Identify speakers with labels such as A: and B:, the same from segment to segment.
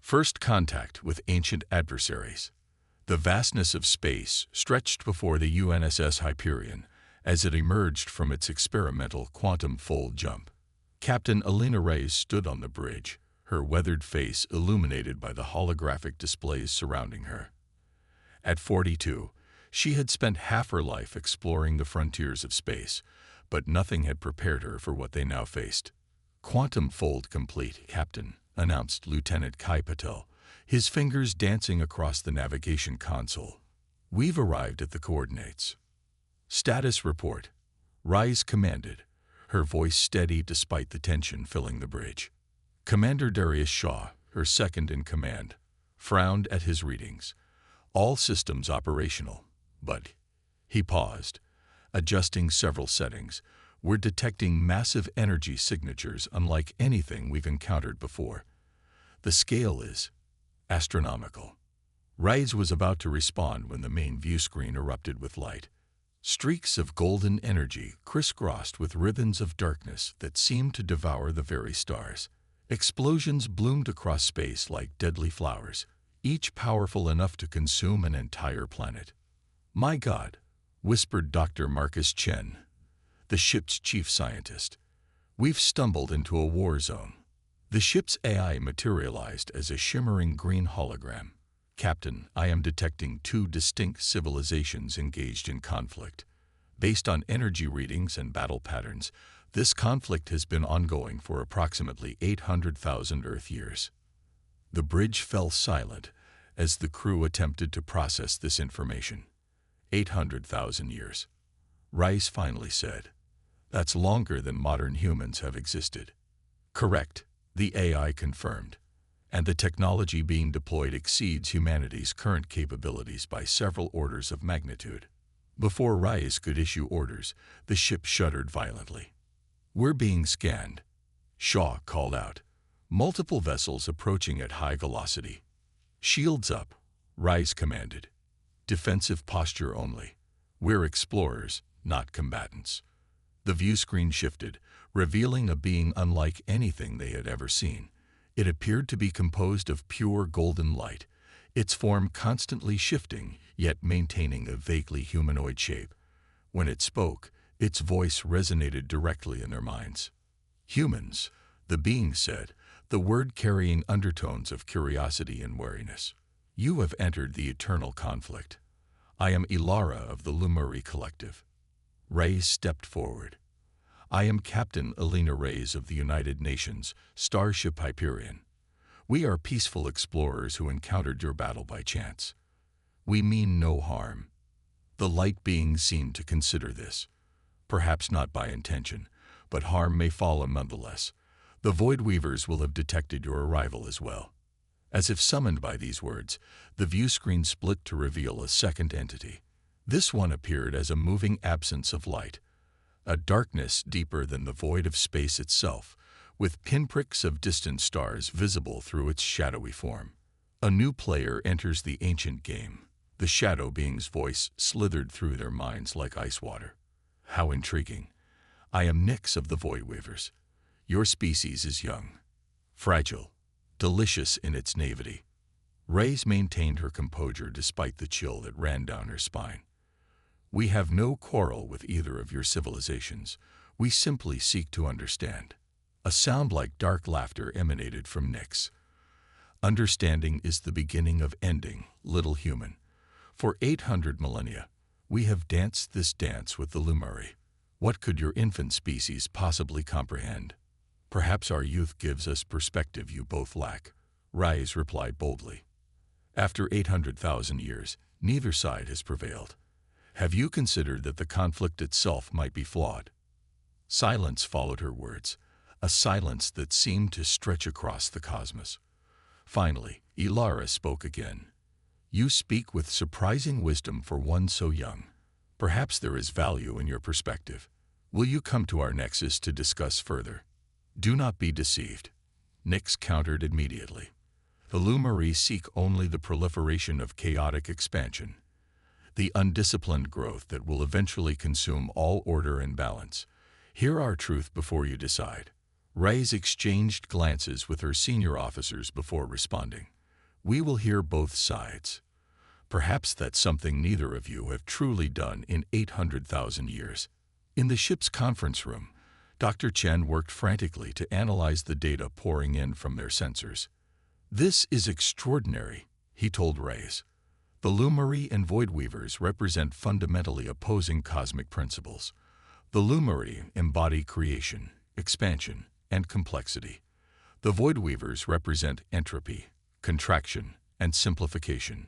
A: First contact with ancient adversaries. The vastness of space stretched before the UNSS Hyperion as it emerged from its experimental quantum fold jump. Captain Alina Reyes stood on the bridge, her weathered face illuminated by the holographic displays surrounding her. At 42, she had spent half her life exploring the frontiers of space, but nothing had prepared her for what they now faced. "Quantum fold complete, Captain," announced Lieutenant Kai Patel, his fingers dancing across the navigation console. "We've arrived at the coordinates." "Status report," Rise commanded, her voice steady despite the tension filling the bridge. Commander Darius Shaw, her second in command, frowned at his readings. "All systems operational, but..." He paused, adjusting several settings. "We're detecting massive energy signatures unlike anything we've encountered before. The scale is astronomical." Rise was about to respond when the main view screen erupted with light. Streaks of golden energy crisscrossed with ribbons of darkness that seemed to devour the very stars. Explosions bloomed across space like deadly flowers, each powerful enough to consume an entire planet. "My God," whispered Dr. Marcus Chen, the ship's chief scientist. "We've stumbled into a war zone." The ship's AI materialized as a shimmering green hologram. "Captain, I am detecting two distinct civilizations engaged in conflict. Based on energy readings and battle patterns, this conflict has been ongoing for approximately 800,000 Earth years." The bridge fell silent as the crew attempted to process this information. 800,000 years. Rice finally said, "That's longer than modern humans have existed." "Correct," the AI confirmed, "and the technology being deployed exceeds humanity's current capabilities by several orders of magnitude." Before Rice could issue orders, the ship shuddered violently. "We're being scanned," Shaw called out. "Multiple vessels approaching at high velocity." "Shields up," Rice commanded. "Defensive posture only. We're explorers, not combatants." The view screen shifted, revealing a being unlike anything they had ever seen. It appeared to be composed of pure golden light, its form constantly shifting, yet maintaining a vaguely humanoid shape. When it spoke, its voice resonated directly in their minds. "Humans," the being said, the word carrying undertones of curiosity and wariness. "You have entered the eternal conflict. I am Ilara of the Lumari Collective." Reyes stepped forward. "I am Captain Alina Reyes of the United Nations, Starship Hyperion. We are peaceful explorers who encountered your battle by chance. We mean no harm." The light being seemed to consider this. "Perhaps not by intention, but harm may follow nonetheless. The Void Weavers will have detected your arrival as well." As if summoned by these words, the view screen split to reveal a second entity. This one appeared as a moving absence of light, a darkness deeper than the void of space itself, with pinpricks of distant stars visible through its shadowy form. "A new player enters the ancient game." The shadow being's voice slithered through their minds like ice water. "How intriguing. I am Nyx of the Void Weavers. Your species is young, fragile, delicious in its naivety." Reyes maintained her composure despite the chill that ran down her spine. "We have no quarrel with either of your civilizations. We simply seek to understand." A sound like dark laughter emanated from Nyx. "Understanding is the beginning of ending, little human. For 800 millennia, we have danced this dance with the Lumari. What could your infant species possibly comprehend? Perhaps our youth gives us perspective you both lack," Rise replied boldly. "After 800,000 years, neither side has prevailed. Have you considered that the conflict itself might be flawed?" Silence followed her words, a silence that seemed to stretch across the cosmos. Finally, Ilara spoke again. "You speak with surprising wisdom for one so young. Perhaps there is value in your perspective. Will you come to our nexus to discuss further?" "Do not be deceived," Nyx countered immediately. "The Lumari seek only the proliferation of chaotic expansion, the undisciplined growth that will eventually consume all order and balance. Hear our truth before you decide." Reyes exchanged glances with her senior officers before responding. We will hear both sides. Perhaps that's something neither of you have truly done in 800,000 years. In the ship's conference room, Dr. Chen worked frantically to analyze the data pouring in from their sensors. "This is extraordinary," he told Reyes. "The Lumari and Void Weavers represent fundamentally opposing cosmic principles. The Lumari embody creation, expansion, and complexity. The Void Weavers represent entropy, contraction, and simplification."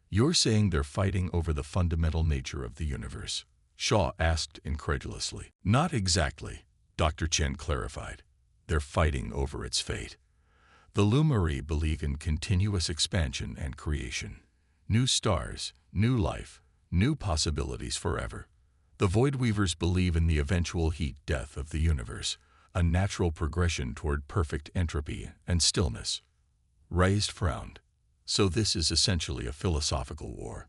A: "You're saying they're fighting over the fundamental nature of the universe?" Shaw asked incredulously. "Not exactly," Dr. Chen clarified. "They're fighting over its fate. The Lumari believe in continuous expansion and creation. New stars, new life, new possibilities forever. The Void Weavers believe in the eventual heat death of the universe, a natural progression toward perfect entropy and stillness." Reyes frowned. "So this is essentially a philosophical war."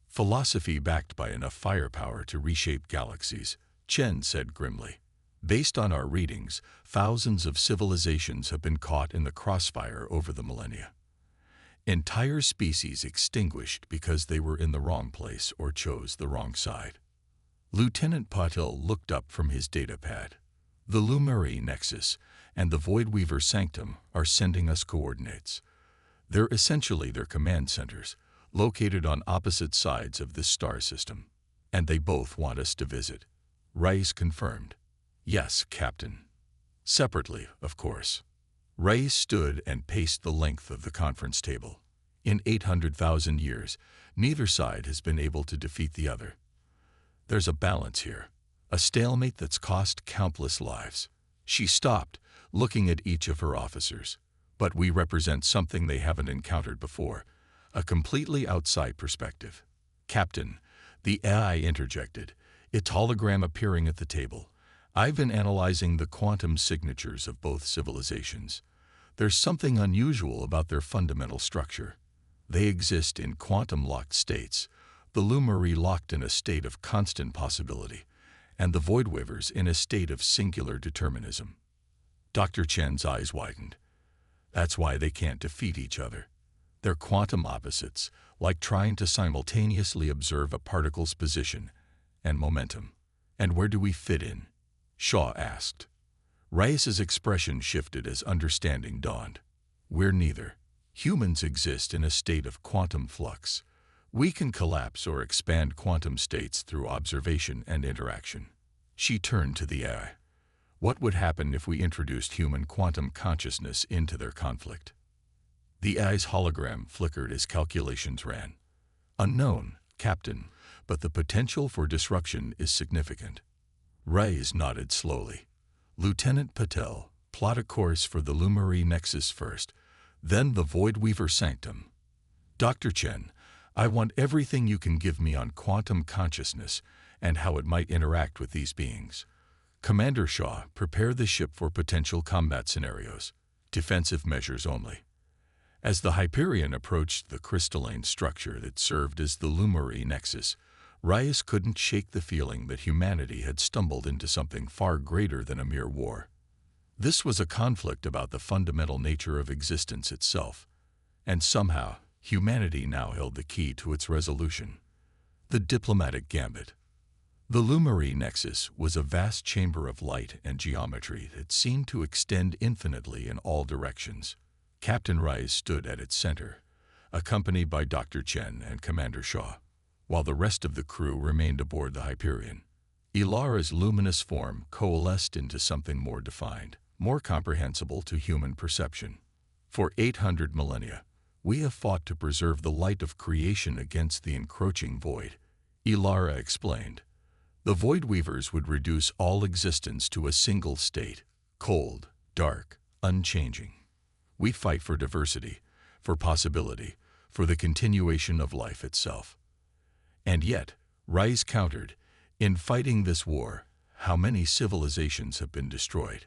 A: "Philosophy backed by enough firepower to reshape galaxies," Chen said grimly. "Based on our readings, thousands of civilizations have been caught in the crossfire over the millennia. Entire species extinguished because they were in the wrong place or chose the wrong side." Lieutenant Patil looked up from his datapad. "The Lumari Nexus and the Void Weaver Sanctum are sending us coordinates. They're essentially their command centers, located on opposite sides of this star system. And they both want us to visit." Reyes confirmed. "Yes, Captain." "Separately, of course." Reyes stood and paced the length of the conference table. "In 800,000 years, neither side has been able to defeat the other. There's a balance here, a stalemate that's cost countless lives." She stopped, looking at each of her officers. "But we represent something they haven't encountered before, a completely outside perspective." "Captain," the AI interjected, its hologram appearing at the table, "I've been analyzing the quantum signatures of both civilizations. There's something unusual about their fundamental structure. They exist in quantum-locked states, the Lumari locked in a state of constant possibility, and the Void Weavers in a state of singular determinism." Dr. Chen's eyes widened. "That's why they can't defeat each other. They're quantum opposites, like trying to simultaneously observe a particle's position and momentum." "And where do we fit in?" Shaw asked. Reyes's expression shifted as understanding dawned. "We're neither. Humans exist in a state of quantum flux. We can collapse or expand quantum states through observation and interaction." She turned to the AI. "What would happen if we introduced human quantum consciousness into their conflict?" The AI's hologram flickered as calculations ran. "Unknown, Captain, but the potential for disruption is significant." Reyes nodded slowly. "Lieutenant Patel, plot a course for the Lumari Nexus first, then the Void Weaver Sanctum. Dr. Chen, I want everything you can give me on quantum consciousness and how it might interact with these beings. Commander Shaw, prepare the ship for potential combat scenarios. Defensive measures only." As the Hyperion approached the crystalline structure that served as the Lumari Nexus, Reyes couldn't shake the feeling that humanity had stumbled into something far greater than a mere war. This was a conflict about the fundamental nature of existence itself, and somehow humanity now held the key to its resolution. The diplomatic gambit. The Lumari Nexus was a vast chamber of light and geometry that seemed to extend infinitely in all directions. Captain Reyes stood at its center, accompanied by Dr. Chen and Commander Shaw, while the rest of the crew remained aboard the Hyperion. Ilara's luminous form coalesced into something more defined, more comprehensible to human perception. "For 800 millennia, we have fought to preserve the light of creation against the encroaching void," Ilara explained. "The Void Weavers would reduce all existence to a single state, cold, dark, unchanging. We fight for diversity, for possibility, for the continuation of life itself." And yet, Reyes countered, "In fighting this war, how many civilizations have been destroyed?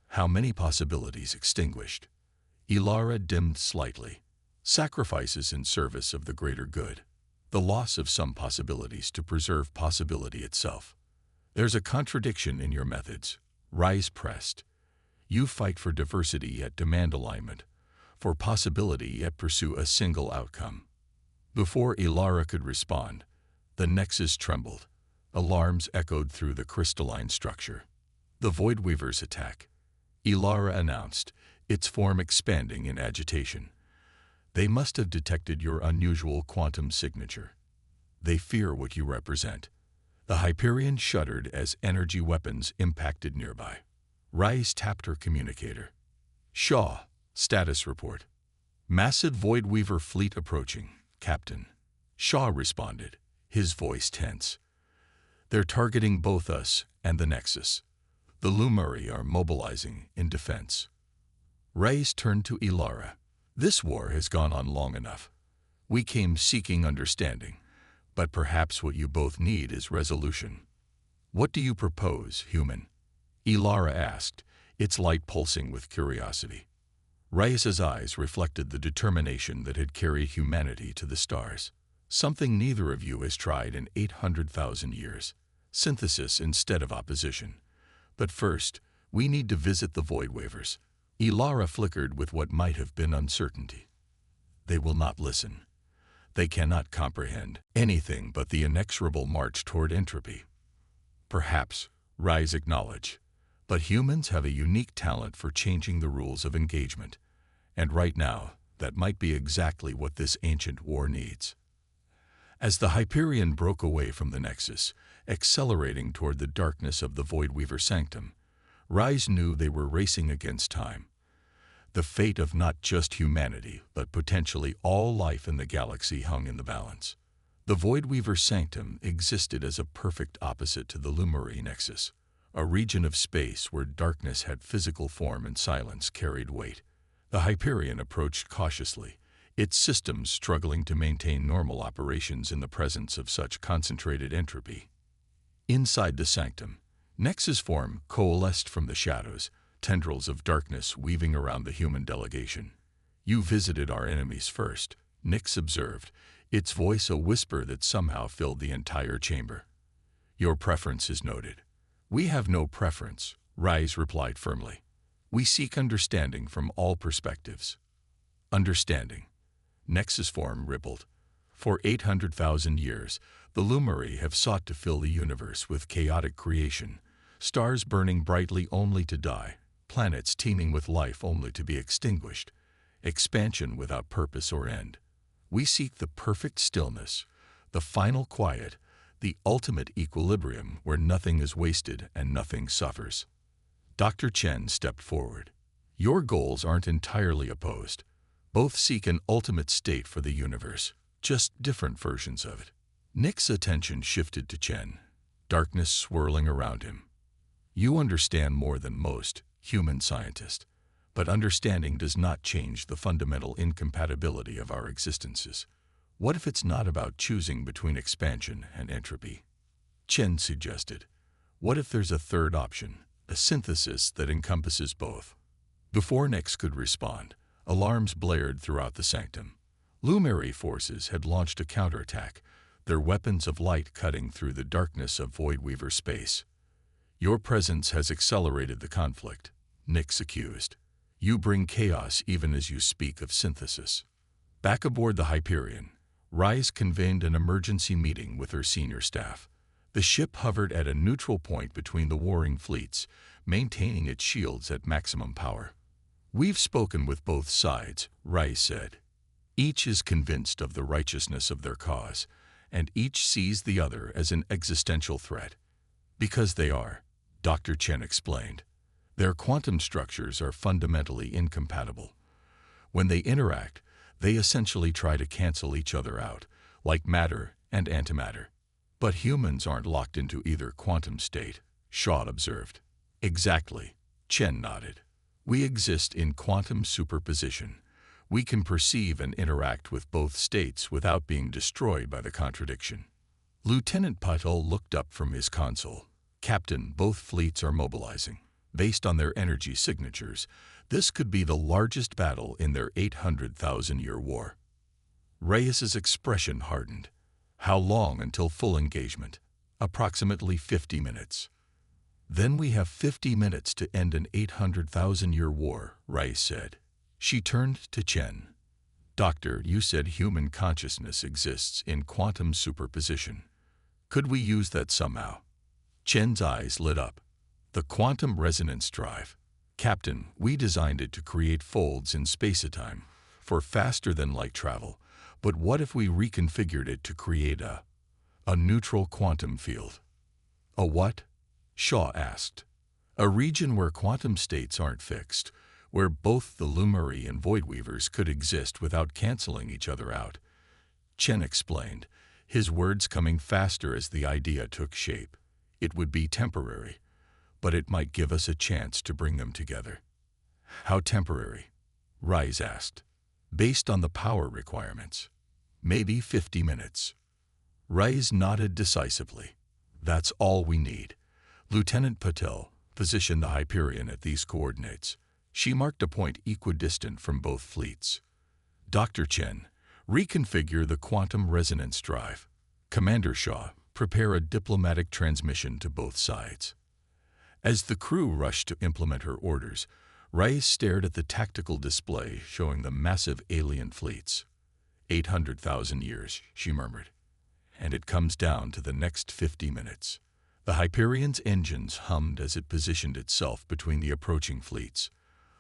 A: How many possibilities extinguished?" Ilara dimmed slightly. "Sacrifices in service of the greater good. The loss of some possibilities to preserve possibility itself." "There's a contradiction in your methods," Reyes pressed. "You fight for diversity yet demand alignment, for possibility yet pursue a single outcome. Before Ilara could respond, the Nexus trembled. Alarms echoed through the crystalline structure. The Void Weavers attack, Ilara announced, its form expanding in agitation. They must have detected your unusual quantum signature. They fear what you represent. The Hyperion shuddered as energy weapons impacted nearby. Rise tapped her communicator. Shaw, status report. Massive Void Weaver fleet approaching, Captain. Shaw responded, his voice tense. They're targeting both us and the Nexus. The Lumari are mobilizing in defense. Rise turned to Ilara. This war has gone on long enough. We came seeking understanding, but perhaps what you both need is resolution. What do you propose, human? Ilara asked, its light pulsing with curiosity. Rise's eyes reflected the determination that had carried humanity to the stars. Something neither of you has tried in 800,000 years. Synthesis instead of opposition. But first, we need to visit the Void Weavers. Ilara flickered with what might have been uncertainty. They will not listen. They cannot comprehend anything but the inexorable march toward entropy. Perhaps, Rise acknowledged, but humans have a unique talent for changing the rules of engagement. And right now, that might be exactly what this ancient war needs. As the Hyperion broke away from the Nexus, accelerating toward the darkness of the Void Weaver sanctum, Rise knew they were racing against time. The fate of not just humanity, but potentially all life in the galaxy hung in the balance. The Void Weaver sanctum existed as a perfect opposite to the Lumari Nexus, a region of space where darkness had physical form and silence carried weight. The Hyperion approached cautiously, its systems struggling to maintain normal operations in the presence of such concentrated entropy. Inside the sanctum, Nexus form coalesced from the shadows, tendrils of darkness weaving around the human delegation. You visited our enemies first, Nyx observed, its voice a whisper that somehow filled the entire chamber. Your preference is noted. We have no preference, Rise replied firmly. We seek understanding from all perspectives. Understanding. Nexus form rippled. For 800,000 years, the Lumari have sought to fill the universe with chaotic creation, stars burning brightly only to die, planets teeming with life only to be extinguished, expansion without purpose or end. We seek the perfect stillness, the final quiet, the ultimate equilibrium where nothing is wasted and nothing suffers. Dr. Chen stepped forward. Your goals aren't entirely opposed. Both seek an ultimate state for the universe, just different versions of it. Nick's attention shifted to Chen, darkness swirling around him. You understand more than most, human scientist, but understanding does not change the fundamental incompatibility of our existences. What if it's not about choosing between expansion and entropy? Chen suggested. What if there's a third option, a synthesis that encompasses both? Before Nyx could respond, alarms blared throughout the sanctum. Lumari forces had launched a counterattack, their weapons of light cutting through the darkness of Void Weaver space. Your presence has accelerated the conflict, Nyx accused. You bring chaos even as you speak of synthesis. Back aboard the Hyperion, Rise convened an emergency meeting with her senior staff. The ship hovered at a neutral point between the warring fleets, maintaining its shields at maximum power. We've spoken with both sides, Rise said. Each is convinced of the righteousness of their cause, and each sees the other as an existential threat. Because they are, Dr. Chen explained. Their quantum structures are fundamentally incompatible. When they interact, they essentially try to cancel each other out, like matter and antimatter. But humans aren't locked into either quantum state, Shaw observed. Exactly, Chen nodded. We exist in quantum superposition. We can perceive and interact with both states without being destroyed by the contradiction. Lieutenant Patel looked up from his console. Captain, both fleets are mobilizing. Based on their energy signatures, this could be the largest battle in their 800,000-year war. Reyes's expression hardened. How long until full engagement? Approximately 50 minutes. Then we have 50 minutes to end an 800,000-year war, Reyes said. She turned to Chen. "Doctor, you said human consciousness exists in quantum superposition. Could we use that somehow?" Chen's eyes lit up. "The quantum resonance drive. Captain, we designed it to create folds in space-time for faster-than-light travel. But what if we reconfigured it to create a neutral quantum field?" "A what?" Shaw asked. "A region where quantum states aren't fixed, where both the Lumari and Voidweavers could exist without canceling each other out," Chen explained, his words coming faster as the idea took shape. "It would be temporary, but it might give us a chance to bring them together." "How temporary?" Rise asked. "Based on the power requirements. Maybe 50 minutes. Rise nodded decisively. "That's all we need." Lieutenant Patel positioned the Hyperion at these coordinates. She marked a point equidistant from both fleets. "Dr. Chen, reconfigure the quantum resonance drive. Commander Shaw, prepare a diplomatic transmission to both sides." As the crew rushed to implement her orders, Rais stared at the tactical display showing the massive alien fleets. 800,000 years, she murmured. "And it comes down to the next 50 minutes. The Hyperion's engines hummed as it positioned itself between the approaching fleets.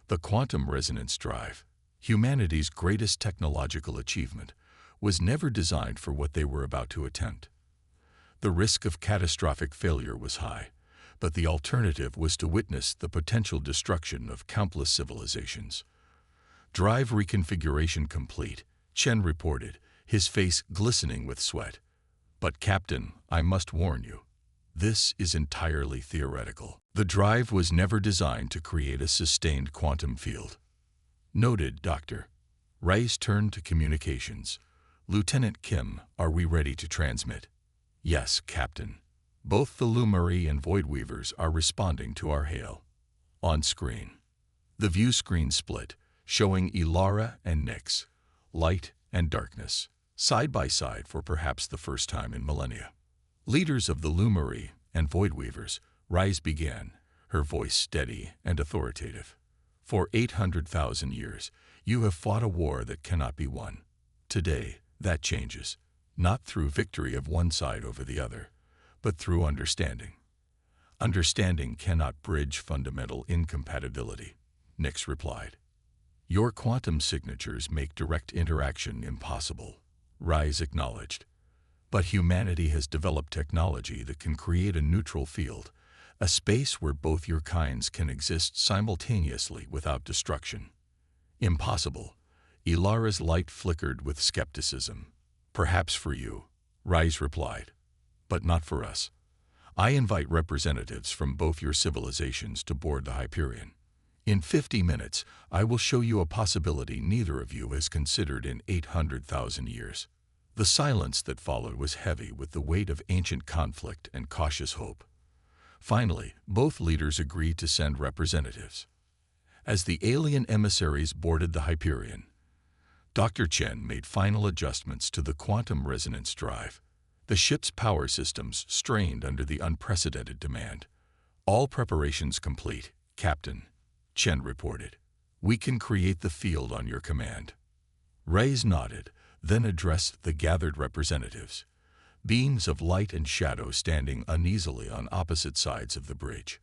A: The quantum resonance drive, humanity's greatest technological achievement, was never designed for what they were about to attempt. The risk of catastrophic failure was high, but the alternative was to witness the potential destruction of countless civilizations. "Drive reconfiguration complete," Chen reported, his face glistening with sweat. "But Captain, I must warn you, this is entirely theoretical. The drive was never designed to create a sustained quantum field." "Noted, Doctor." Rice turned to communications. "Lieutenant Kim, are we ready to transmit?" "Yes, Captain. Both the Lumari and Voidweavers are responding to our hail." On screen. The view screen split, showing Ilara and Nyx, light and darkness, side by side for perhaps the first time in millennia. "Leaders of the Lumari and Voidweavers," Rise began, her voice steady and authoritative. "For 800,000 years, you have fought a war that cannot be won. Today, that changes, not through victory of one side over the other, but through understanding. Understanding cannot bridge fundamental incompatibility," Nyx replied. "Your quantum signatures make direct interaction impossible," Rise acknowledged. "But humanity has developed technology that can create a neutral field, a space where both your kinds can exist simultaneously without destruction." "Impossible." Ilara's light flickered with skepticism. "Perhaps for you," Rise replied, "but not for us. I invite representatives from both your civilizations to board the Hyperion. In 50 minutes, I will show you a possibility neither of you has considered in 800,000 years." The silence that followed was heavy with the weight of ancient conflict and cautious hope. Finally, both leaders agreed to send representatives. As the alien emissaries boarded the Hyperion, Dr. Chen made final adjustments to the quantum resonance drive. The ship's power systems strained under the unprecedented demand. "All preparations complete, Captain," Chen reported. "We can create the field on your command." Reyes nodded, then addressed the gathered representatives, beams of light and shadow standing uneasily on opposite sides of the bridge.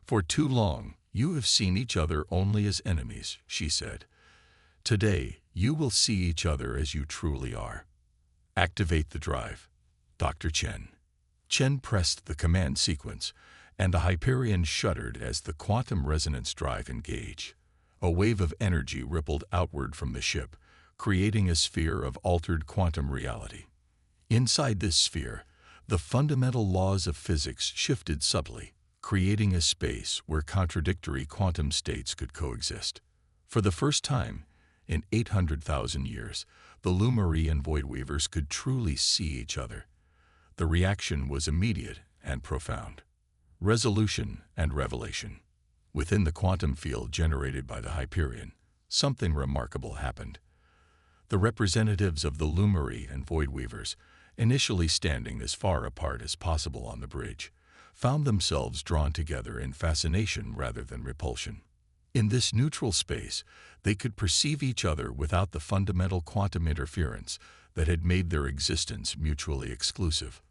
A: "For too long, you have seen each other only as enemies," she said. "Today, you will see each other as you truly are. Activate the drive, Dr. Chen." Chen pressed the command sequence, and the Hyperion shuddered as the quantum resonance drive engaged. A wave of energy rippled outward from the ship, creating a sphere of altered quantum reality. Inside this sphere, the fundamental laws of physics shifted subtly, creating a space where contradictory quantum states could coexist. For the first time, in 800,000 years, the Lumari and Voidweavers could truly see each other. The reaction was immediate and profound. Resolution and revelation. Within the quantum field generated by the Hyperion, something remarkable happened. The representatives of the Lumari and Voidweavers, initially standing as far apart as possible on the bridge, found themselves drawn together in fascination rather than repulsion. In this neutral space, they could perceive each other without the fundamental quantum interference that had made their existence mutually exclusive.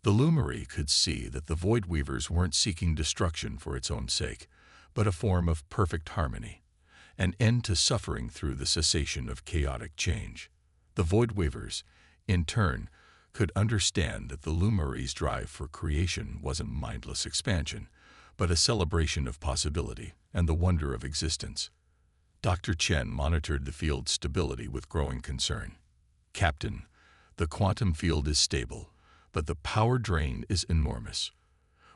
A: The Lumari could see that the Void Weavers weren't seeking destruction for its own sake, but a form of perfect harmony, an end to suffering through the cessation of chaotic change. The Void Weavers, in turn, could understand that the Lumari's drive for creation wasn't mindless expansion, but a celebration of possibility and the wonder of existence. Dr. Chen monitored the field's stability with growing concern. "Captain, the quantum field is stable, but the power drain is enormous.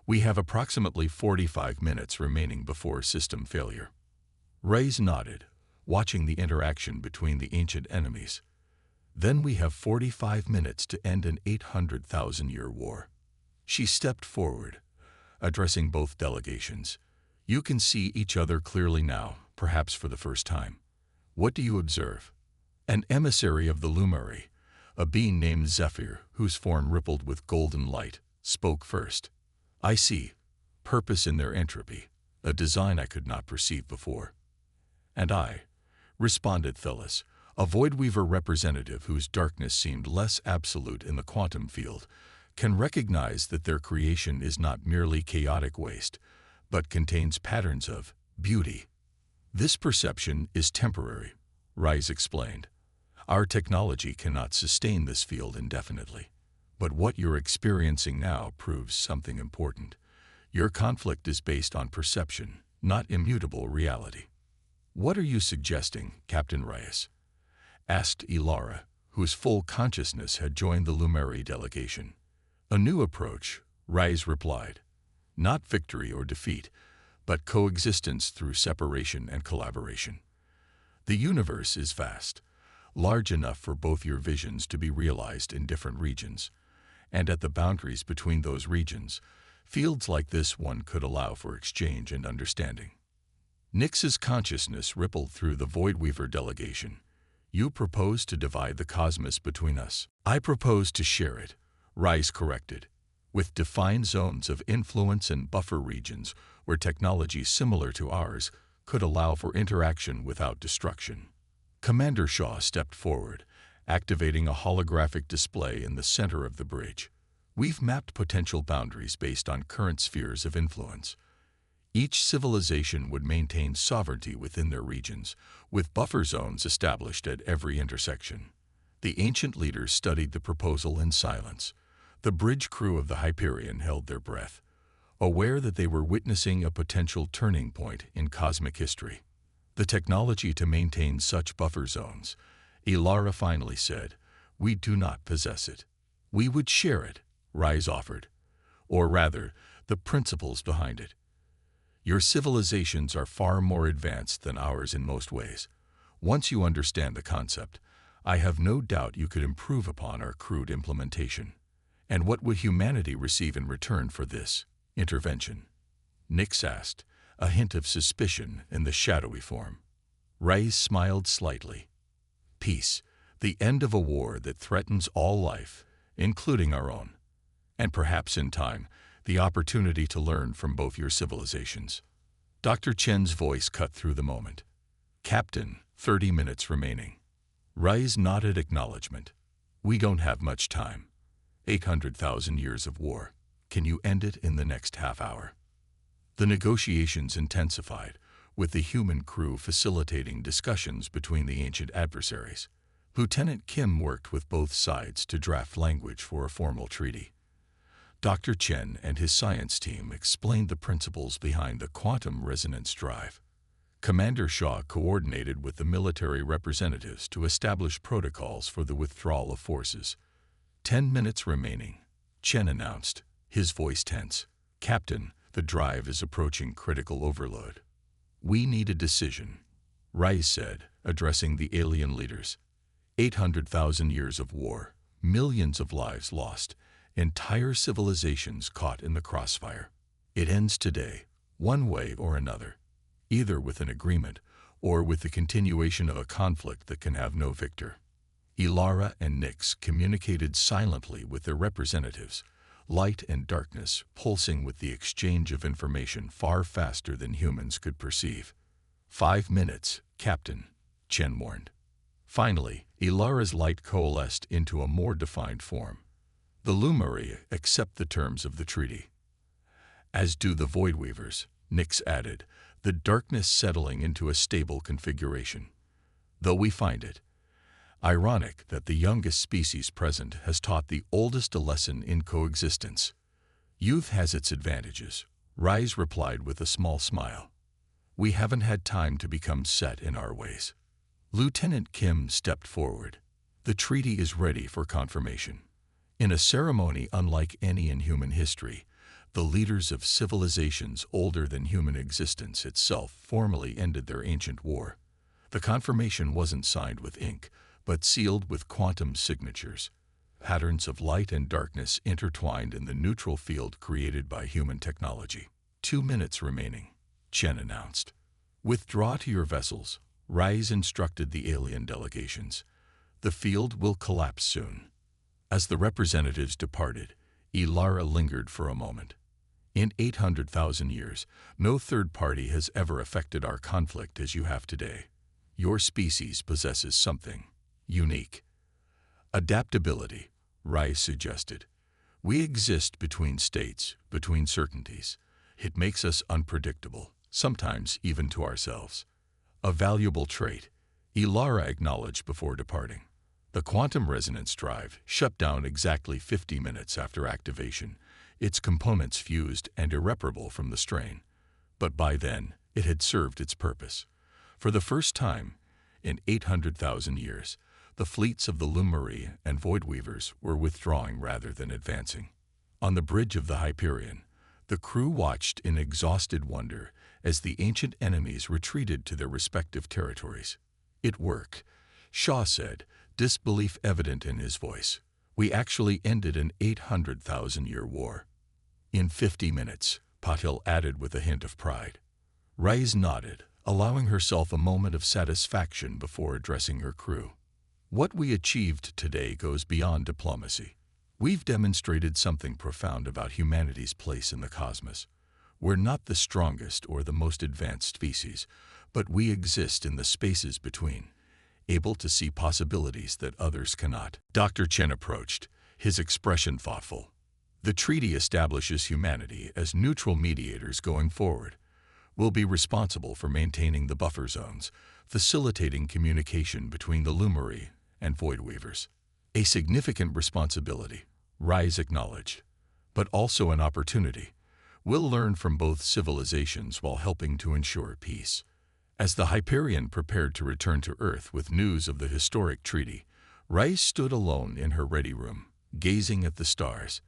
A: We have approximately 45 minutes remaining before system failure." Reyes nodded, watching the interaction between the ancient enemies. "Then we have 45 minutes to end an 800,000-year war." She stepped forward, addressing both delegations. "You can see each other clearly now, perhaps for the first time. What do you observe?" An emissary of the Lumari, a being named Zephyr, whose form rippled with golden light, spoke first. "I see purpose in their entropy, a design I could not perceive before." "And I," responded Thales, a Voidweaver representative whose darkness seemed less absolute in the quantum field, "can recognize that their creation is not merely chaotic waste, but contains patterns of beauty." "This perception is temporary," Reyes explained. "Our technology cannot sustain this field indefinitely. But what you're experiencing now proves something important. Your conflict is based on perception, not immutable reality." "What are you suggesting, Captain Reyes?" asked Ilara, whose full consciousness had joined the Lumari delegation. "A new approach," Reyes replied. "Not victory or defeat, but coexistence through separation and collaboration. The universe is vast, large enough for both your visions to be realized in different regions, and at the boundaries between those regions, fields like this one could allow for exchange and understanding." Nix's consciousness rippled through the Voidweaver delegation. "You propose to divide the cosmos between us." "I propose to share it," Reyes corrected, "with defined zones of influence and buffer regions where technology similar to ours could allow for interaction without destruction." Commander Shaw stepped forward, activating a holographic display in the center of the bridge. "We've mapped potential boundaries based on current spheres of influence. Each civilization would maintain sovereignty within their regions, with buffer zones established at every intersection." The ancient leaders studied the proposal in silence. The bridge crew of the Hyperion held their breath, aware that they were witnessing a potential turning point in cosmic history. "The technology to maintain such buffer zones," Ilara finally said, "we do not possess it." "We would share it," Reyes offered. "Or rather, the principles behind it. Your civilizations are far more advanced than ours in most ways. Once you understand the concept, I have no doubt you could improve upon our crude implementation." "And what would humanity receive in return for this intervention?" Nix asked, a hint of suspicion in the shadowy form. Reyes smiled slightly. "Peace, the end of a war that threatens all life, including our own. And perhaps in time, the opportunity to learn from both your civilizations." Dr. Chen's voice cut through the moment. "Captain, 30 minutes remaining." Reyes nodded acknowledgement. "We don't have much time. 800,000 years of war. Can you end it in the next half hour?" The negotiations intensified, with the human crew facilitating discussions between the ancient adversaries. Lieutenant Kim worked with both sides to draft language for a formal treaty. Dr. Chen and his science team explained the principles behind the quantum resonance drive. Commander Shaw coordinated with the military representatives to establish protocols for the withdrawal of forces. 10 minutes remaining, Chen announced, his voice tense. "Captain, the drive is approaching critical overload." "We need a decision," Reyes said, addressing the alien leaders. 800,000 years of war, millions of lives lost, entire civilizations caught in the crossfire. It ends today, one way or another, either with an agreement or with the continuation of a conflict that can have no victor. Ilara and Nix communicated silently with their representatives, light and darkness pulsing with the exchange of information far faster than humans could perceive. 5 minutes, Captain, Chen warned. Finally, Ilara's light coalesced into a more defined form. The Lumari accept the terms of the treaty. As do the Void Weavers, Nix added, the darkness settling into a stable configuration. Though we find it ironic that the youngest species present has taught the oldest a lesson in coexistence. Youth has its advantages, Rise replied with a small smile. We haven't had time to become set in our ways. Lieutenant Kim stepped forward. The treaty is ready for confirmation. In a ceremony unlike any in human history, the leaders of civilizations older than human existence itself formally ended their ancient war. The confirmation wasn't signed with ink, but sealed with quantum signatures, patterns of light and darkness intertwined in the neutral field created by human technology. 2 minutes remaining, Chen announced. Withdraw to your vessels, Rise instructed the alien delegations. The field will collapse soon. As the representatives departed, Ilara lingered for a moment. In 800,000 years, no third party has ever affected our conflict as you have today. Your species possesses something unique. Adaptability, Rise suggested. We exist between states, between certainties. It makes us unpredictable, sometimes even to ourselves. A valuable trait, Ilara acknowledged before departing. The quantum resonance drive shut down exactly 50 minutes after activation, its components fused and irreparable from the strain. But by then, it had served its purpose. For the first time, in 800,000 years, the fleets of the Lumari and Void Weavers were withdrawing rather than advancing. On the bridge of the Hyperion, the crew watched in exhausted wonder as the ancient enemies retreated to their respective territories. It worked, Shaw said, disbelief evident in his voice. We actually ended an 800,000-year war. In 50 minutes, Patil added with a hint of pride. Rise nodded, allowing herself a moment of satisfaction before addressing her crew. What we achieved today goes beyond diplomacy. We've demonstrated something profound about humanity's place in the cosmos. We're not the strongest or the most advanced species, but we exist in the spaces between, able to see possibilities that others cannot. Dr. Chen approached, his expression thoughtful. The treaty establishes humanity as neutral mediators going forward. We'll be responsible for maintaining the buffer zones, facilitating communication between the Lumari and Void Weavers. A significant responsibility, Rise acknowledged, but also an opportunity. We'll learn from both civilizations while helping to ensure peace. As the Hyperion prepared to return to Earth with news of the historic treaty, Rise stood alone in her ready room, gazing at the stars.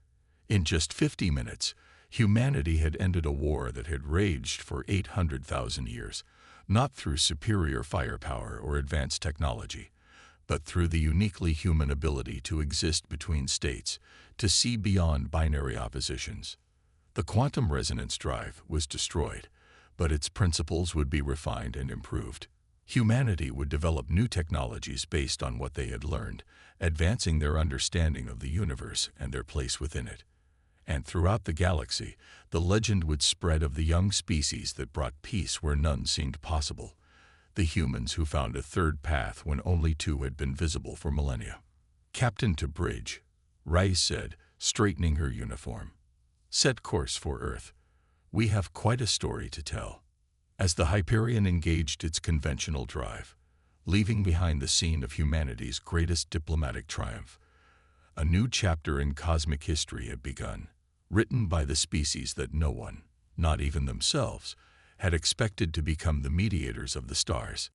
A: In just 50 minutes, humanity had ended a war that had raged for 800,000 years, not through superior firepower or advanced technology, but through the uniquely human ability to exist between states, to see beyond binary oppositions. The quantum resonance drive was destroyed, but its principles would be refined and improved. Humanity would develop new technologies based on what they had learned, advancing their understanding of the universe and their place within it. And throughout the galaxy, the legend would spread of the young species that brought peace where none seemed possible. The humans who found a third path when only two had been visible for millennia. Captain to bridge, Rise said, straightening her uniform. Set course for Earth. We have quite a story to tell. As the Hyperion engaged its conventional drive, leaving behind the scene of humanity's greatest diplomatic triumph, a new chapter in cosmic history had begun, written by the species that no one, not even themselves, had expected to become the mediators of the stars.